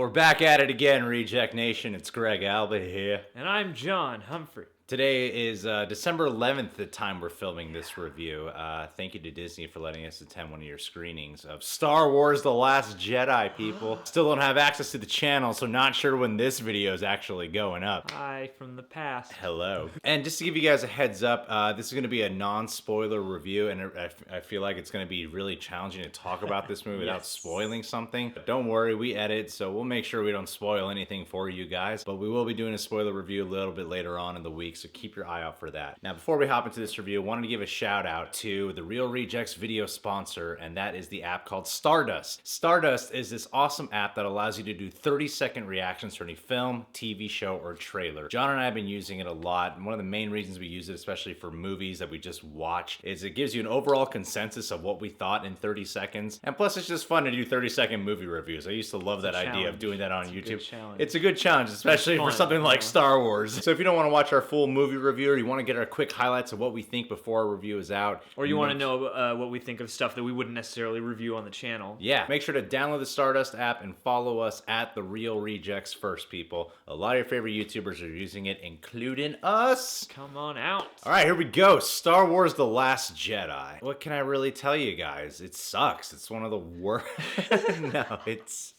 We're back at it again, Reject Nation. It's Greg Alba here. And I'm John Humphrey. Today is December 11th, the time we're filming this review. Thank you to Disney for letting us attend one of your screenings of Star Wars The Last Jedi, people. Still don't have access to the channel, so not sure when this video is actually going up. Hi from the past. Hello. And just to give you guys a heads up, this is going to be a non-spoiler review, and I feel like it's going to be really challenging to talk about this movie without spoiling something. But don't worry, we edit, so we'll make sure we don't spoil anything for you guys. But we will be doing a spoiler review a little bit later on in the week, so keep your eye out for that. Now, before we hop into this review, I wanted to give a shout out to the Real Rejects video sponsor, and that is the app called Stardust. Stardust is this awesome app that allows you to do 30-second reactions to any film, TV show, or trailer. John and I have been using it a lot, and one of the main reasons we use it, especially for movies that we just watch, is it gives you an overall consensus of what we thought in 30 seconds. And plus, it's just fun to do 30-second movie reviews. I used to love that idea of doing that on YouTube. It's a good challenge, especially for something like Star Wars. So if you don't want to watch our full movie review, or you want to get our quick highlights of what we think before our review is out, or you want to know what we think of stuff that we wouldn't necessarily review on the channel, make sure to download the Stardust app and follow us at The Real Rejects first, people. A lot of your favorite YouTubers are using it, including us. Come on out. All right, here we go. Star Wars The Last Jedi. What can I really tell you guys? It sucks. It's one of the worst. No, it's...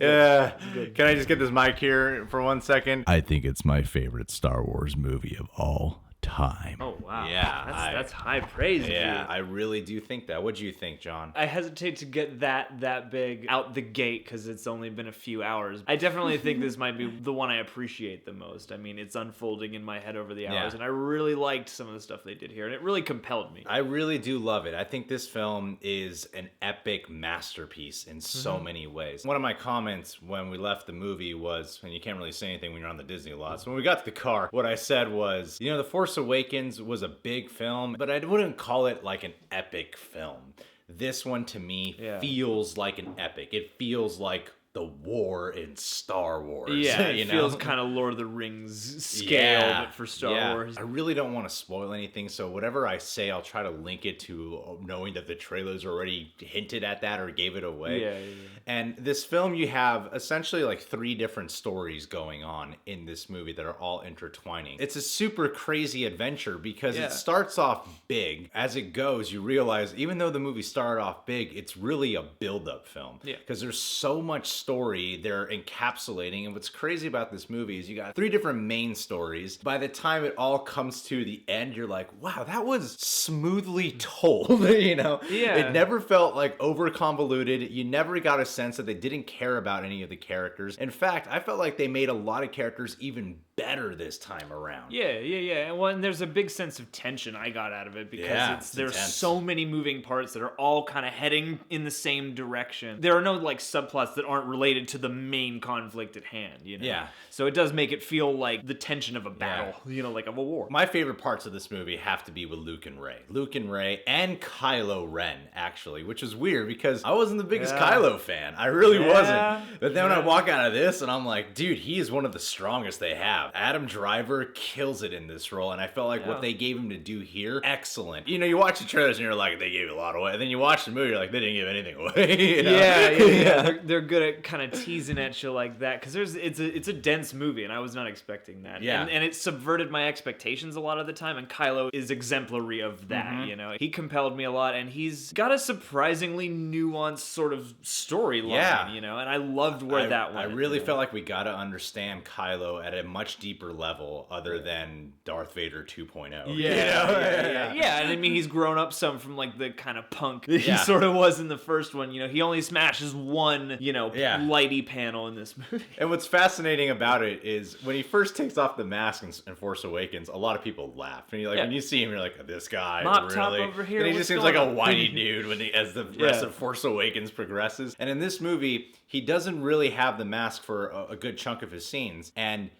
Yeah. Can I just get this mic here for 1 second? I think it's my favorite Star Wars movie of all time. Oh wow. Yeah, that's high praise. Yeah, I really do think that. What do you think, John? I hesitate to get that big out the gate because it's only been a few hours. I definitely think this might be the one I appreciate the most. I mean, it's unfolding in my head over the hours, and I really liked some of the stuff they did here, and it really compelled me. I really do love it. I think this film is an epic masterpiece in so many ways. One of my comments when we left the movie was, and you can't really say anything when you're on the Disney lot, so when we got to the car, what I said was, you know, The Force Awakens was a big film, but I wouldn't call it like an epic film. This one to me feels like an epic. It feels like the war in Star Wars. Yeah, it feels kind of Lord of the Rings scale, but for Star Wars. I really don't want to spoil anything, so whatever I say, I'll try to link it to knowing that the trailers already hinted at that or gave it away. Yeah. And this film, you have essentially like 3 different stories going on in this movie that are all intertwining. It's a super crazy adventure because it starts off big. As it goes, you realize even though the movie started off big, it's really a build-up film. Yeah. Because there's so much story they're encapsulating, and what's crazy about this movie is you got 3 different main stories. By the time it all comes to the end, you're like, wow, that was smoothly told. You know, it never felt like over convoluted. You never got a sense that they didn't care about any of the characters. In fact, I felt like they made a lot of characters even better this time around. Yeah. Well, and there's a big sense of tension I got out of it because there's so many moving parts that are all kind of heading in the same direction. There are no like subplots that aren't related to the main conflict at hand, you know? Yeah. So it does make it feel like the tension of a battle, you know, like of a war. My favorite parts of this movie have to be with Luke and Rey. Luke and Rey and Kylo Ren, actually, which is weird because I wasn't the biggest Kylo fan. I really wasn't. But then when I walk out of this and I'm like, dude, he is one of the strongest they have. Adam Driver kills it in this role, and I felt like what they gave him to do here, excellent. You know, you watch the trailers and you're like, they gave a lot away. And then you watch the movie, you're like, they didn't give anything away. You know? Yeah. They're good at kind of teasing at you like that because it's a dense movie, and I was not expecting that. Yeah. And it subverted my expectations a lot of the time, and Kylo is exemplary of that, you know? He compelled me a lot, and he's got a surprisingly nuanced sort of storyline, you know? And I loved where that went. I really felt like we got to understand Kylo at a much deeper level other than Darth Vader 2.0. Yeah, and I mean, he's grown up some from like the kind of punk that he sort of was in the first one. You know, he only smashes one, you know, lighty panel in this movie. And what's fascinating about it is when he first takes off the mask in Force Awakens, a lot of people laugh. And you're like, when you see him, you're like, this guy, Mop really? Top over here, and he just seems like a whiny dude as the rest of Force Awakens progresses. And in this movie, he doesn't really have the mask for a good chunk of his scenes. And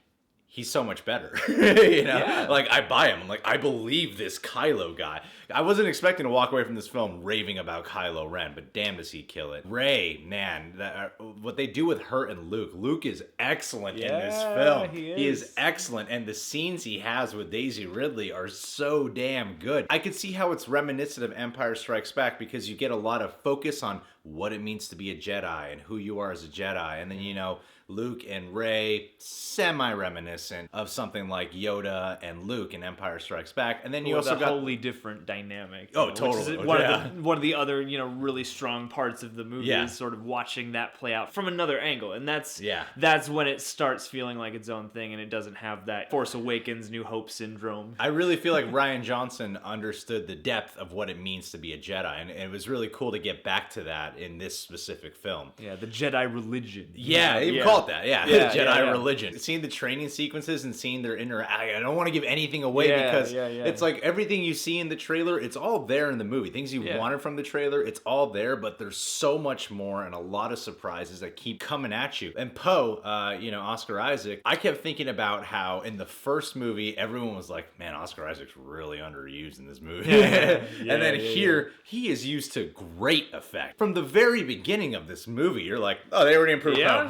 he's so much better. You know, like I buy him. I'm like, I believe this Kylo guy. I wasn't expecting to walk away from this film raving about Kylo Ren, but damn does he kill it. Rey, man, what they do with her and Luke. Luke is excellent in this film. He is excellent, and the scenes he has with Daisy Ridley are so damn good. I could see how it's reminiscent of Empire Strikes Back because you get a lot of focus on what it means to be a Jedi and who you are as a Jedi, and then you know, Luke and Rey, semi-reminiscent of something like Yoda and Luke in Empire Strikes Back. And then you also got... wholly different dynamic. Oh, totally. One of the other, you know, really strong parts of the movie is sort of watching that play out from another angle. And that's when it starts feeling like its own thing and it doesn't have that Force Awakens, New Hope syndrome. I really feel like Rian Johnson understood the depth of what it means to be a Jedi. And it was really cool to get back to that in this specific film. Yeah, the Jedi religion. Yeah, even call it that. The Jedi religion. Seeing the training sequences and seeing their I don't want to give anything away because it's like everything you see in the trailer, it's all there in the movie. Things you wanted from the trailer, it's all there, but there's so much more and a lot of surprises that keep coming at you. And Poe, you know, Oscar Isaac, I kept thinking about how in the first movie, everyone was like, man, Oscar Isaac's really underused in this movie. And then here, he is used to great effect. From the very beginning of this movie, you're like, oh, they already improved Poe.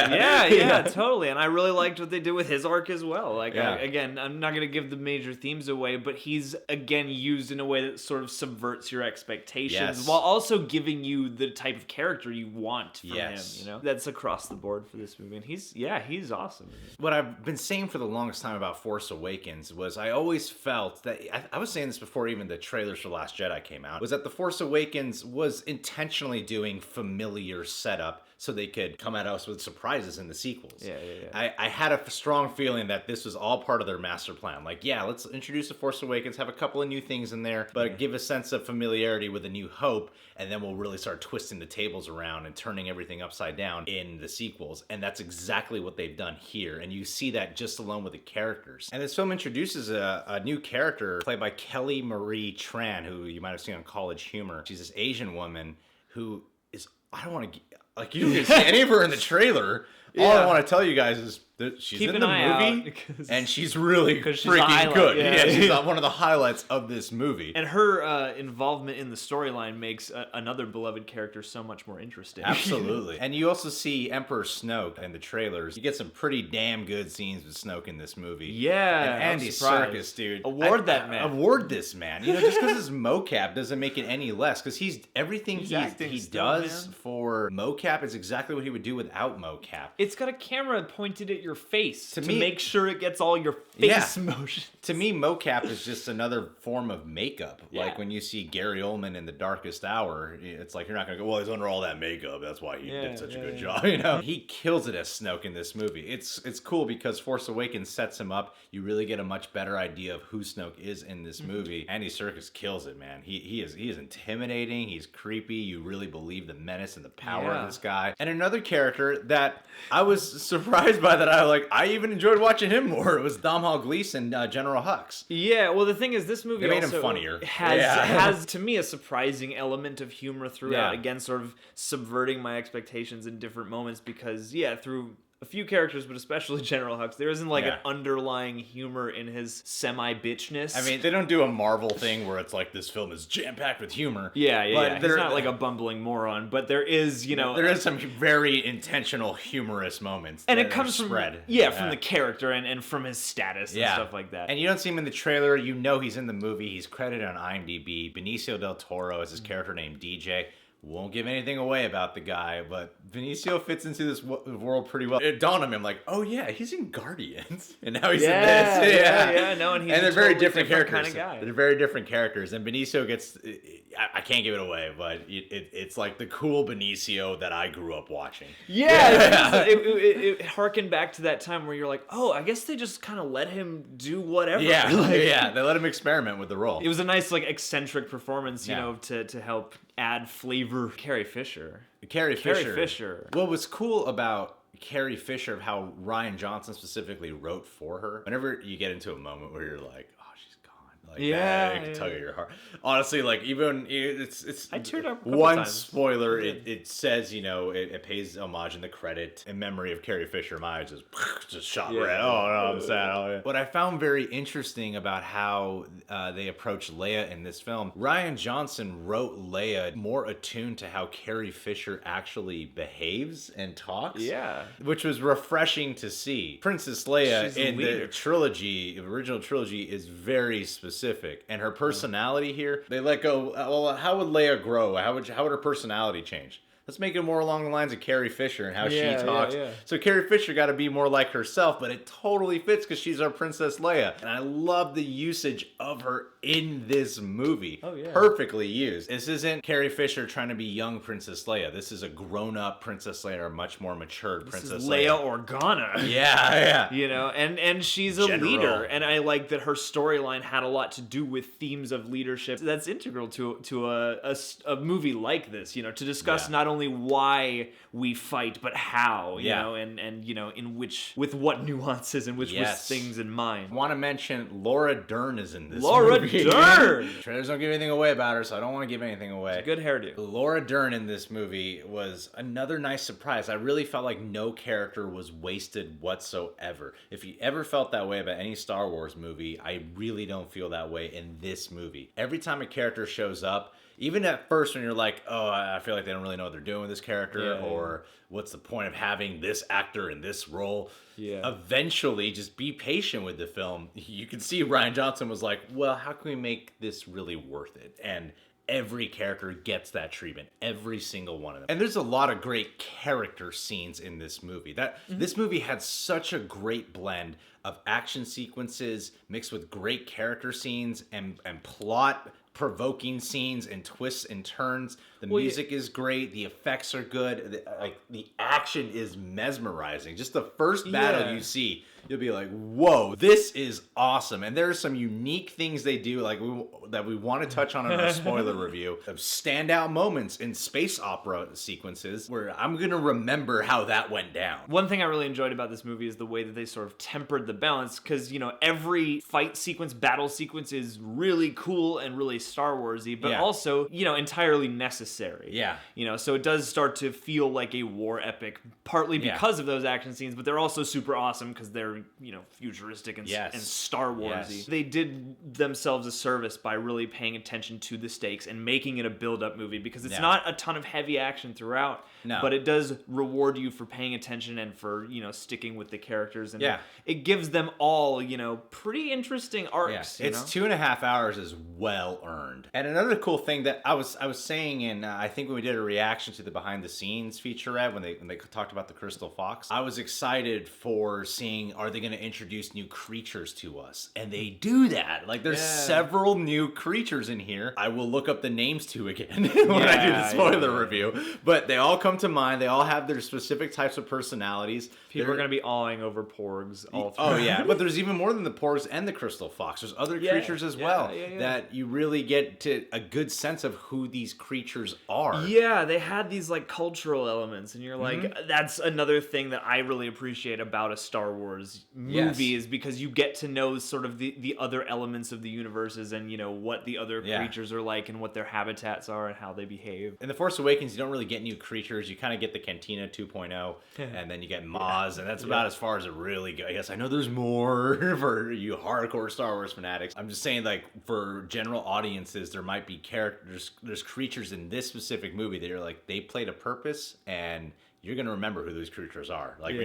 Yeah, totally. And I really liked what they did with his arc as well. Like, again, I'm not going to give the major themes away, but he's, again, used in a way that sort of subverts your expectations while also giving you the type of character you want from him, you know? That's across the board for this movie. And he's awesome. What I've been saying for the longest time about Force Awakens was I always felt that, I was saying this before even the trailers for Last Jedi came out, was that the Force Awakens was intentionally doing familiar setup so they could come at us with surprises in the sequels. I had a strong feeling that this was all part of their master plan. Like, let's introduce the Force Awakens, have a couple of new things in there, but give a sense of familiarity with A New Hope, and then we'll really start twisting the tables around and turning everything upside down in the sequels. And that's exactly what they've done here. And you see that just alone with the characters. And this film introduces a new character played by Kelly Marie Tran, who you might have seen on College Humor. She's this Asian woman who is, I don't want to... Like, you didn't see any of her in the trailer. All I want to tell you guys is that she's in the movie, and she's really freaking good. She's one of the highlights of this movie. And her involvement in the storyline makes another beloved character so much more interesting. Absolutely. And you also see Emperor Snoke in the trailers. You get some pretty damn good scenes with Snoke in this movie. Yeah. And Andy Serkis, dude. Award that man. Award this man. You know, just because his mocap doesn't make it any less. Because everything he does for mocap is exactly what he would do without mocap. It's got a camera pointed at your face to make sure it gets all your face motion. To me, mocap is just another form of makeup. Like when you see Gary Oldman in The Darkest Hour, it's like you're not going to go, well, he's under all that makeup. That's why he did such a good job. You know, he kills it as Snoke in this movie. It's cool because Force Awakens sets him up. You really get a much better idea of who Snoke is in this movie. Andy Serkis kills it, man. He is intimidating. He's creepy. You really believe the menace and the power of this guy. And another character that I was surprised by that I even enjoyed watching him more. It was Domhnall Gleeson, General Hux. Yeah, well, the thing is, this movie made him funnier. Has to me a surprising element of humor throughout. Again, sort of subverting my expectations in different moments because through a few characters, but especially General Hux, there isn't an underlying humor in his semi-bitchness. I mean, they don't do a Marvel thing where it's like this film is jam-packed with humor. He's not like a bumbling moron, but there is, there is some very intentional humorous moments. And it comes from the character and from his status and stuff like that. And you don't see him in the trailer. You know he's in the movie. He's credited on IMDb. Benicio del Toro is his character named DJ. Won't give anything away about the guy, but Benicio fits into this world pretty well. It dawned on me, I'm like, oh yeah, he's in Guardians, and now he's in this. And they're very different characters. Kind of guy. They're very different characters, and Benicio gets, I can't give it away, but it's like the cool Benicio that I grew up watching. It harkened back to that time where you're like, oh, I guess they just kind of let him do whatever. They let him experiment with the role. It was a nice eccentric performance, you know, to help add flavor. Carrie Fisher. What was cool about Carrie Fisher, of how Rian Johnson specifically wrote for her, whenever you get into a moment where you're like, oh, she's gone. Like that, it can tug at your heart. Honestly, like even it's I teared up a couple one times. spoiler. It says, you know, it pays homage in the credit in memory of Carrie Fisher. My eyes just shot red. Oh no, I'm sad. Oh, yeah. What I found very interesting about how they approach Leia in this film, Rian Johnson wrote Leia more attuned to how Carrie Fisher actually behaves and talks. Yeah. Which was refreshing to see. Princess Leia She's a in leader. the trilogy, original trilogy, is very specific. And her personality here, they let go, well, how would Leia grow? How would her personality change? Let's make it more along the lines of Carrie Fisher and how she talks. Yeah. So Carrie Fisher got to be more like herself, but it totally fits because she's our Princess Leia. And I love the usage of her in this movie. Oh, yeah. Perfectly used. This isn't Carrie Fisher trying to be young Princess Leia. This is a grown-up Princess Leia, or much more matured Princess This is Leia. Leia Organa. Yeah. You know, and she's a General. leader, and I like that her storyline had a lot to do with themes of leadership. That's integral to a movie like this, you know, to discuss not only why we fight, but how, you know, and you know, with what nuances and with things in mind. I want to mention Laura Dern is in this Laura movie. Dern! Trailers don't give anything away about her, so I don't want to give anything away. Good hairdo. Laura Dern in this movie was another nice surprise. I really felt like no character was wasted whatsoever. If you ever felt that way about any Star Wars movie, I really don't feel that way in this movie. Every time a character shows up, even at first when you're like, oh, I feel like they don't really know what they're doing with this character, or what's the point of having this actor in this role? Eventually, just be patient with the film. You can see Rian Johnson was like, well, how can we make this really worth it? And every character gets that treatment, every single one of them. And there's a lot of great character scenes in this movie. This movie had such a great blend of action sequences mixed with great character scenes and plot provoking scenes and twists and turns. The music is great. The effects are good. The action is mesmerizing. Just the first battle you see, you'll be like, whoa, this is awesome. And there are some unique things they do that we want to touch on in our spoiler review of standout moments in space opera sequences where I'm going to remember how that went down. One thing I really enjoyed about this movie is the way that they sort of tempered the balance, because, you know, every fight sequence, battle sequence is really cool and really Star Wars-y, but also, you know, entirely necessary. Yeah. You know, so it does start to feel like a war epic, partly because of those action scenes, but they're also super awesome because they're, you know, futuristic and Star Wars-y. They did themselves a service by really paying attention to the stakes and making it a build-up movie, because it's not a ton of heavy action throughout, but it does reward you for paying attention and for, you know, sticking with the characters, and it gives them all, you know, pretty interesting arcs. It's 2.5 hours is well earned. And another cool thing that I was saying in I think when we did a reaction to the behind the scenes featurette when they talked about the Crystal Fox, I was excited for seeing, are they going to introduce new creatures to us? And they do that. Like there's several new creatures in here. I will look up the names to again when I do the spoiler review. But they all come to mind. They all have their specific types of personalities. People are going to be awing over porgs all through. Oh yeah, but there's even more than the porgs and the Crystal Fox. There's other creatures as well that you really get to a good sense of who these creatures are. Yeah, they had these like cultural elements, and you're like, that's another thing that I really appreciate about a Star Wars movie is because you get to know sort of the other elements of the universes, and you know what the other creatures are like and what their habitats are and how they behave. In The Force Awakens, you don't really get new creatures. You kind of get the Cantina 2.0, and then you get Maz, and that's about as far as it really goes. I guess I know there's more for you hardcore Star Wars fanatics. I'm just saying, like, for general audiences, there might be characters, there's creatures in this specific movie that are like, they played a purpose, and you're going to remember who those creatures are. Like,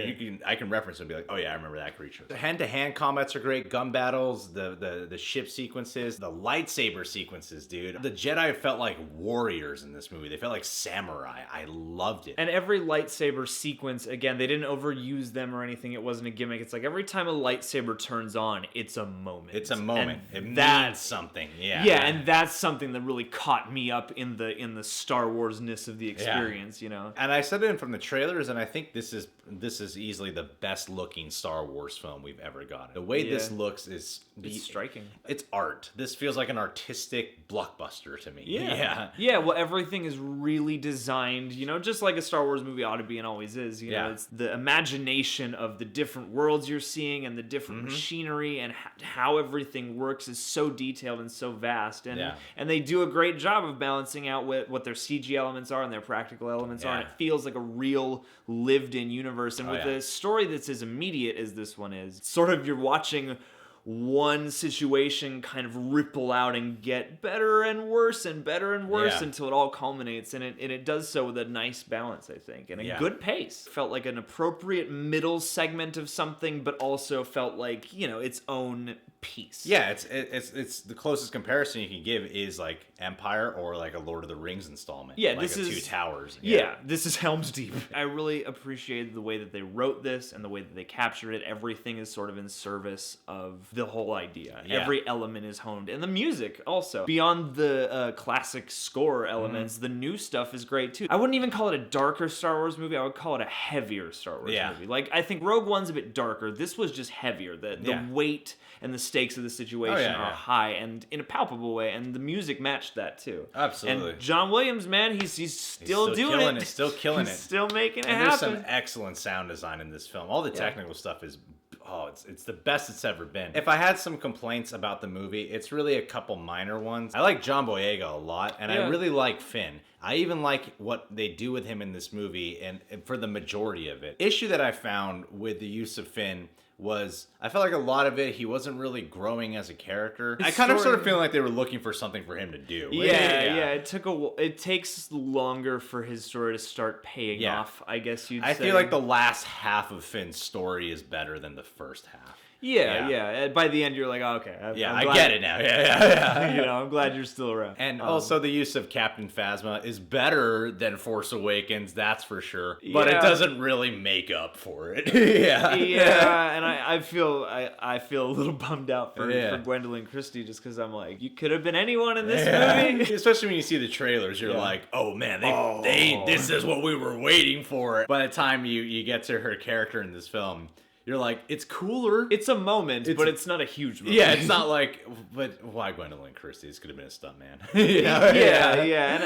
I can reference them and be like, oh yeah, I remember that creature. The hand-to-hand combats are great. Gun battles, the ship sequences, the lightsaber sequences, dude. The Jedi felt like warriors in this movie. They felt like samurai. I loved it. And every lightsaber sequence, again, they didn't overuse them or anything. It wasn't a gimmick. It's like every time a lightsaber turns on, it's a moment. It's a moment. It means something. Yeah. Yeah, and that's something that really caught me up in the Star Wars-ness of the experience, you know. And I said it from the trailers, and I think this is easily the best looking Star Wars film we've ever gotten. The way this looks is It's striking. It's art. This feels like an artistic blockbuster to me. Yeah, well, everything is really designed, just like a Star Wars movie ought to be and always is. It's the imagination of the different worlds you're seeing and the different machinery and how everything works is so detailed and so vast. And they do a great job of balancing out what their CG elements are and their practical elements are. And it feels like a real lived-in universe. And with a story that's as immediate as this one is, sort of you're watching one situation kind of ripple out and get better and worse until it all culminates, and it does so with a nice balance, I think, and a good pace. Felt like an appropriate middle segment of something, but also felt like its own piece. Yeah, it's the closest comparison you can give is like Empire or like a Lord of the Rings installment. Yeah, like this is Two Towers. Yeah, this is Helm's Deep. I really appreciated the way that they wrote this and the way that they captured it. Everything is sort of in service of the whole idea. Every element is honed, and the music also. Beyond the classic score elements, the new stuff is great too. I wouldn't even call it a darker Star Wars movie. I would call it a heavier Star Wars movie. Like, I think Rogue One's a bit darker. This was just heavier. The weight and the stakes of the situation are high and in a palpable way, and the music matched that too. Absolutely. And John Williams, man, he's still doing it. Still killing it. Still making it and happen. There's some excellent sound design in this film. All the technical stuff is it's the best it's ever been. If I had some complaints about the movie, it's really a couple minor ones. I like John Boyega a lot, and I really like Finn. I even like what they do with him in this movie, and for the majority of it. Issue that I found with the use of Finn was I felt like a lot of it he wasn't really growing as a character. I kind of sort of feeling like they were looking for something for him to do. It takes longer for his story to start paying off, I guess you'd say. I feel like the last half of Finn's story is better than the first half. Yeah. By the end, you're like, oh, okay. I get it now. Yeah. I'm glad you're still around. And also, the use of Captain Phasma is better than Force Awakens, that's for sure. But it doesn't really make up for it. And I feel a little bummed out for Gwendolyn Christie just because I'm like, you could have been anyone in this movie. Especially when you see the trailers, you're like, oh man, this is what we were waiting for. By the time you get to her character in this film, you're like, it's cooler. It's a moment, but it's not a huge moment. Yeah, it's not like, but why Gwendolyn Christie? This could have been a stuntman.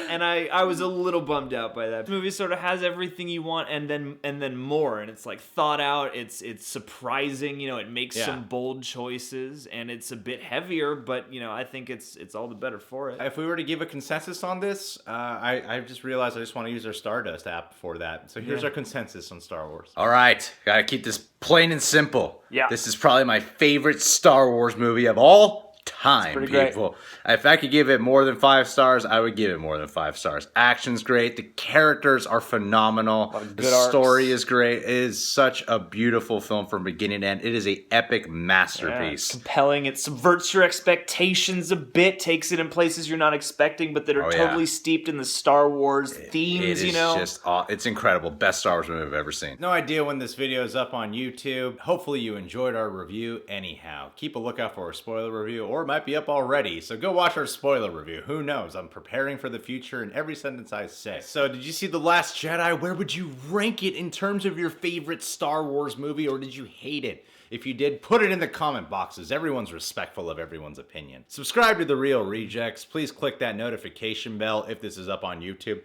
And I was a little bummed out by that. The movie sort of has everything you want and then more, and it's like thought out. It's surprising. It makes some bold choices, and it's a bit heavier, but I think it's all the better for it. If we were to give a consensus on this, I just realized I just want to use our Stardust app for that. So here's our consensus on Star Wars. All right, gotta keep this plain and simple. Yeah. This is probably my favorite Star Wars movie of all time, people. Great. If I could give it more than 5 stars, I would give it more than 5 stars. Action's great. The characters are phenomenal. The story is great. It is such a beautiful film from beginning to end. It is an epic masterpiece. Compelling. It subverts your expectations a bit, takes it in places you're not expecting, but that are totally steeped in the Star Wars themes, It is just, it's incredible. Best Star Wars movie I've ever seen. No idea when this video is up on YouTube. Hopefully you enjoyed our review anyhow. Keep a lookout for our spoiler review, or it might be up already, so go watch our spoiler review. Who knows? I'm preparing for the future in every sentence I say. So, did you see The Last Jedi? Where would you rank it in terms of your favorite Star Wars movie, or did you hate it? If you did, put it in the comment boxes. Everyone's respectful of everyone's opinion. Subscribe to The Real Rejects. Please click that notification bell if this is up on YouTube.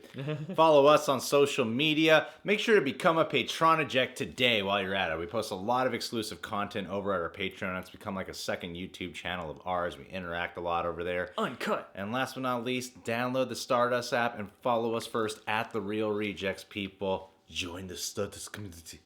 Follow us on social media. Make sure to become a Patronaject today while you're at it. We post a lot of exclusive content over at our Patreon. It's become like a second YouTube channel of ours. We interact a lot over there. Uncut. And last but not least, download the Stardust app and follow us first at The Real Rejects, people. Join the Stardust community.